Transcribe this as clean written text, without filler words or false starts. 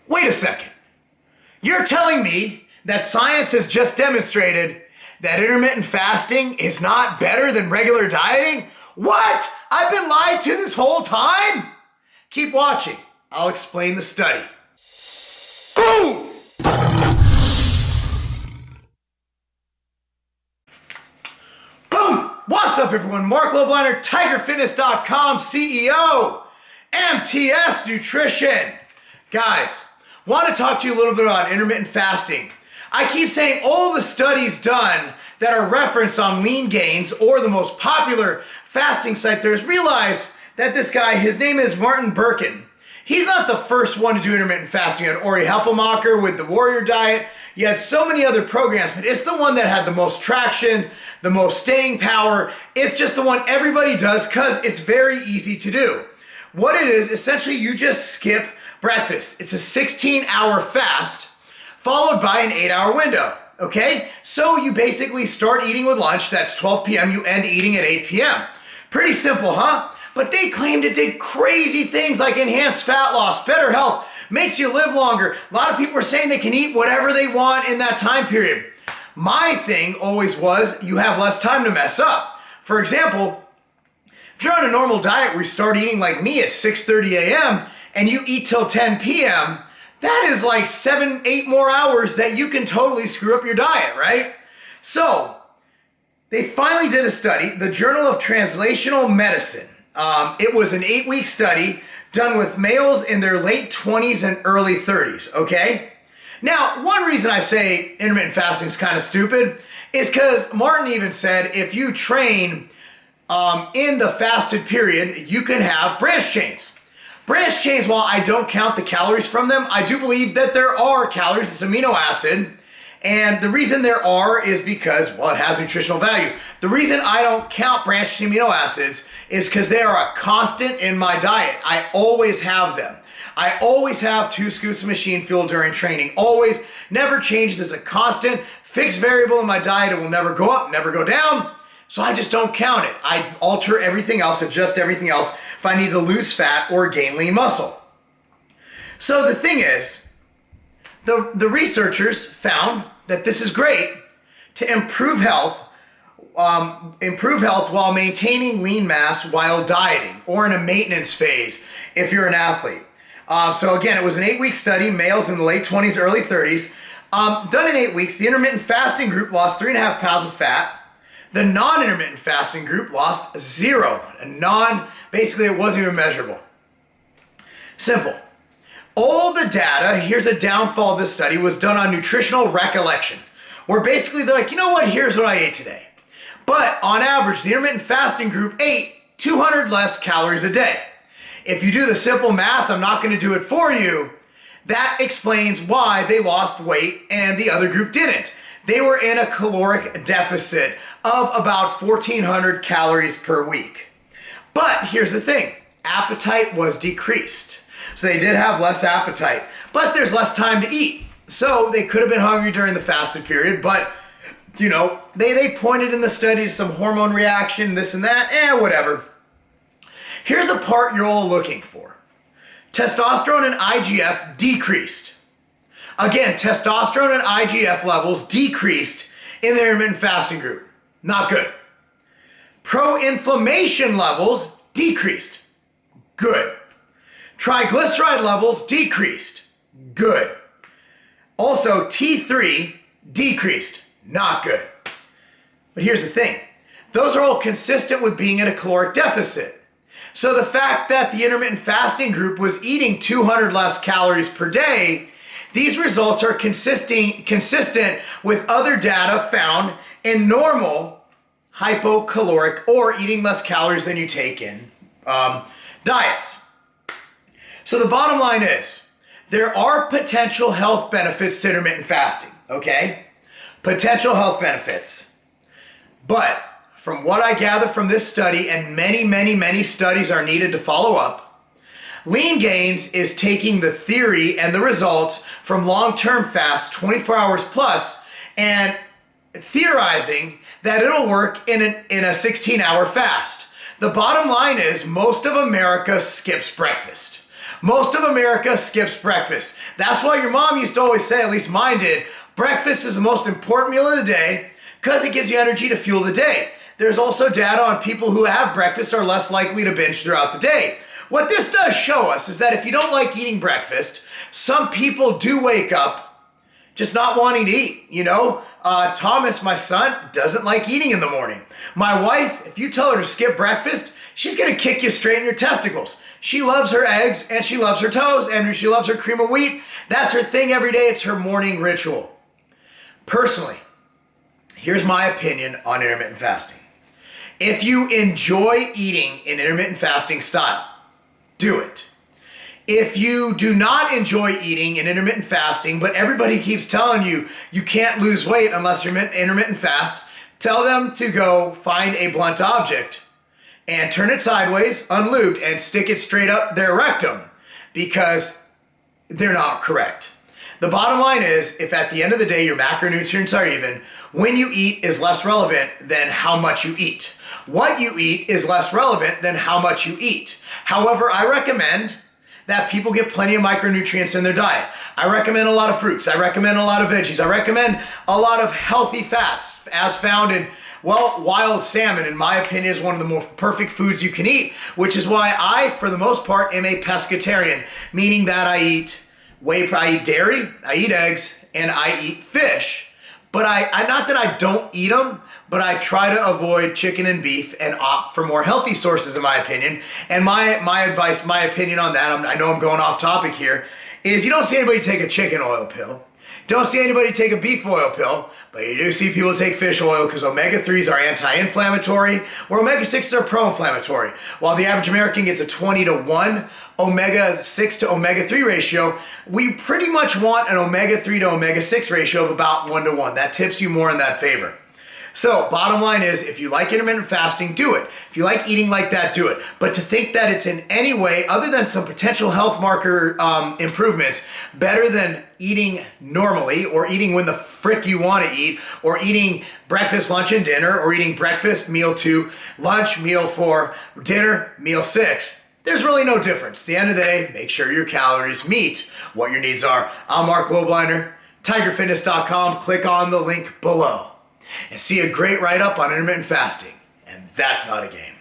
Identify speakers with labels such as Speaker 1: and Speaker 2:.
Speaker 1: Wait a second. You're telling me that science has just demonstrated that intermittent fasting is not better than regular dieting? What? I've been lied to this whole time? Keep watching. I'll explain the study. Boom! Boom! What's up, everyone? Marc Lobliner, TigerFitness.com CEO, MTS Nutrition. Guys, want to talk to you a little bit about intermittent fasting. I keep saying all the studies done that are referenced on LEANGAINS, or the most popular fasting site there is, realize that this guy, his name is Martin Birkin. He's not the first one to do intermittent fasting. You had Ori Heffelmacher with the Warrior Diet. You had so many other programs, but it's the one that had the most traction, the most staying power. It's just the one everybody does because it's very easy to do. What it is, essentially you just skip breakfast. It's a 16-hour fast followed by an 8-hour window, okay? So you basically start eating with lunch, that's 12 p.m., you end eating at 8 p.m. Pretty simple, huh? But they claimed it did crazy things like enhanced fat loss, better health, makes you live longer. A lot of people are saying they can eat whatever they want in that time period. My thing always was you have less time to mess up. For example, if you're on a normal diet where you start eating like me at 6:30 a.m. and you eat till 10 p.m., that is like 7-8 more hours that you can totally screw up your diet, right? So they finally did a study, the Journal of Translational Medicine. It was an 8-week study done with males in their late 20s and early 30s, okay? Now, one reason I say intermittent fasting is kind of stupid is because Martin even said if you train in the fasted period, you can have branch chains. Branch chains, while I don't count the calories from them, I do believe that there are calories. It's amino acid. And the reason there are is because, well, it has nutritional value. The reason I don't count branched amino acids is because they are a constant in my diet. I always have them. I always have 2 scoops of machine fuel during training. Always, never changes. It's a constant, fixed variable in my diet. It will never go up, never go down. So I just don't count it. I alter everything else, adjust everything else if I need to lose fat or gain lean muscle. So the thing is, the researchers found that this is great to improve health while maintaining lean mass while dieting or in a maintenance phase if you're an athlete. So again, it was an 8-week study, males in the late 20s, early 30s. Done in 8 weeks, the intermittent fasting group lost 3.5 pounds of fat. The non-intermittent fasting group lost 0. Basically it wasn't even measurable. Simple. All the data, here's a downfall of this study, was done on nutritional recollection, where basically they're like, you know what, here's what I ate today. But on average, the intermittent fasting group ate 200 less calories a day. If you do the simple math, I'm not going to do it for you, that explains why they lost weight and the other group didn't. They were in a caloric deficit of about 1,400 calories per week. But here's the thing, appetite was decreased. So they did have less appetite, but there's less time to eat. So they could have been hungry during the fasted period, but you know, they pointed in the study to some hormone reaction, this and that, whatever. Here's the part you're all looking for. Testosterone and IGF decreased. Again, testosterone and IGF levels decreased in the intermittent fasting group. Not good. Pro-inflammation levels decreased. Good. Triglyceride levels decreased. Good. Also, T3 decreased. Not good. But here's the thing. Those are all consistent with being in a caloric deficit. So the fact that the intermittent fasting group was eating 200 less calories per day, these results are consistent with other data found in normal hypocaloric or eating less calories than you take in diets. So the bottom line is, there are potential health benefits to intermittent fasting, okay? Potential health benefits. But from what I gather from this study, and many studies are needed to follow up, LEANGAINS is taking the theory and the results from long-term fasts, 24 hours plus, and theorizing that it'll work in a 16-hour fast. The bottom line is most of America skips breakfast. Most of America skips breakfast. That's why your mom used to always say, at least mine did, breakfast is the most important meal of the day because it gives you energy to fuel the day. There's also data on people who have breakfast are less likely to binge throughout the day. What this does show us is that if you don't like eating breakfast, some people do wake up just not wanting to eat. Thomas, my son, doesn't like eating in the morning. My wife, if you tell her to skip breakfast, she's gonna kick you straight in your testicles. She loves her eggs and she loves her toast and she loves her cream of wheat. That's her thing every day. It's her morning ritual. Personally, here's my opinion on intermittent fasting. If you enjoy eating in intermittent fasting style, do it. If you do not enjoy eating in intermittent fasting, but everybody keeps telling you you can't lose weight unless you're intermittent fast, tell them to go find a blunt object and turn it sideways, unlubed, and stick it straight up their rectum, because they're not correct. The bottom line is, if at the end of the day your macronutrients are even, when you eat is less relevant than how much you eat. What you eat is less relevant than how much you eat. However, I recommend that people get plenty of micronutrients in their diet. I recommend a lot of fruits. I recommend a lot of veggies. I recommend a lot of healthy fats as found in, wild salmon, in my opinion, is one of the most perfect foods you can eat, which is why I, for the most part, am a pescatarian, meaning that I eat dairy, I eat eggs, and I eat fish. But not that I don't eat them, but I try to avoid chicken and beef and opt for more healthy sources, in my opinion. And my advice, my opinion on that, I know I'm going off topic here, is you don't see anybody take a chicken oil pill. Don't see anybody take a beef oil pill, but you do see people take fish oil because omega-3s are anti-inflammatory, or omega-6s are pro-inflammatory. While the average American gets a 20-to-1 omega-6 to omega-3 ratio, we pretty much want an omega-3 to omega-6 ratio of about 1-to-1. That tips you more in that favor. So, bottom line is, if you like intermittent fasting, do it. If you like eating like that, do it. But to think that it's in any way, other than some potential health marker improvements, better than eating normally, or eating when the frick you want to eat, or eating breakfast, lunch, and dinner, or eating breakfast, meal 2, lunch, meal 4, dinner, meal 6, there's really no difference. At the end of the day, make sure your calories meet what your needs are. I'm Marc Lobliner, TigerFitness.com. Click on the link below and see a great write-up on intermittent fasting. And that's not a game.